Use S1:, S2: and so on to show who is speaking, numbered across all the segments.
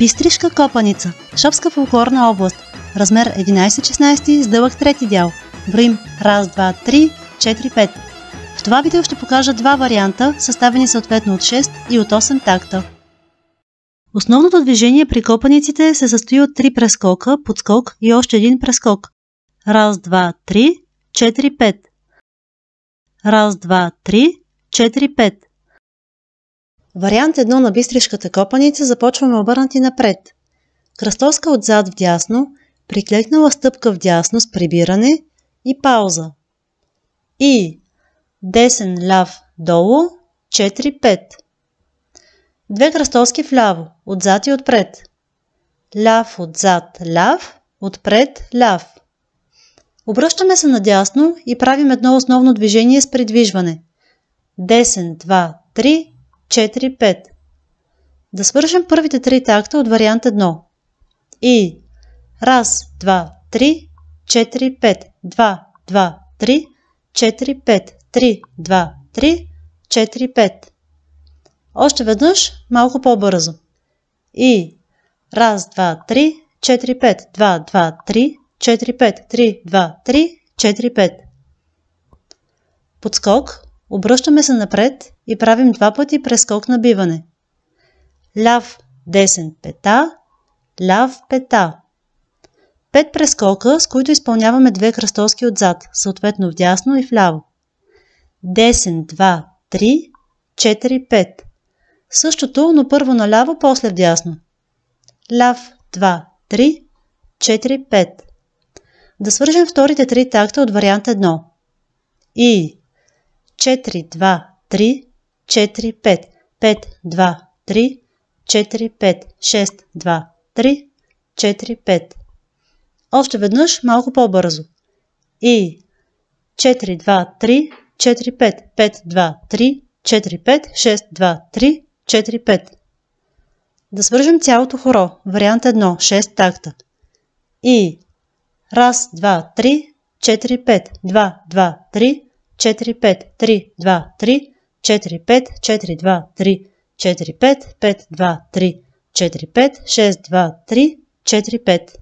S1: Бистришка копаница. Шопска фолклорна област. Размер 11/16 с дълъг трети дял. Броим 1, 2, 3, 4, 5. В това видео ще покажа два варианта, съставени съответно от 6 и от 8 такта. Основното движение при копаниците се състои от 3 прескока, подскок и още един прескок. 1, 2, 3, 4, 5. 1, 2, 3, 4, 5. Вариант 1 на бистришката копаница започваме обърнати напред. Кръстоска отзад вдясно, приклекнала стъпка вдясно с прибиране и пауза. И десен ляв долу 4-5. Две кръстоски вляво, отзад и отпред. Ляв отзад ляв, отпред ляв. Обръщаме се надясно и правим едно основно движение с придвижване. Десен 2, 3, 4, 5. Да свържем първите 3 такта от вариант 1. И 1, 2, 3, 4, 5. 2, 2, 3, 4, 5. 3, 2, 3, 4, 5. Още веднъж малко по-бързо. И 1, 2, 3, 4, 5. 2, 2, 3, 4, 5. 3, 2, 3, 4, 5. Подскок. Обръщаме се напред и правим 2 пъти прескок на биване. Ляв, десен пета, ляв пета. 5 прескока, с които изпълняваме 2 кръстоски отзад, съответно вдясно и вляво. Десен 2, 3, 4, 5. Същото, но първо наляво, после вдясно. Ляв 2, 3, 4, 5. Да свържем вторите 3 такта от вариант 1. И 4, 2, 3, 4, 5. 5, 2, 3, 4, 5. 6, 2, 3, 4, 5. Още веднъж малко по-бързо. И 4, 2, 3, 4, 5. 5, 2, 3, 4, 5. 6, 2, 3, 4, 5. Да свържем цялото хоро. Вариант 1. 6 такта. И 1, 2, 3, 4, 5. 2, 2, 3, 4, 5. 3, 2, 3, 4, 5. 4, 2, 3, 4, 5. 5, 2, 3, 4, 5. 6, 2, 3, 4, 5.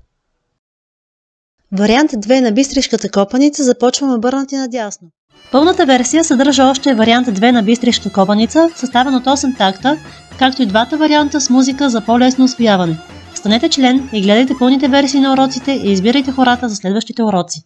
S1: Вариант 2 на бистришката копаница започваме обърнати надясно. Пълната версия съдържа още вариант 2 на бистришка копаница, съставен от 8 такта, както и двата варианта с музика за по-лесно усвояване. Станете член и гледайте пълните версии на уроците и избирайте хората за следващите уроци.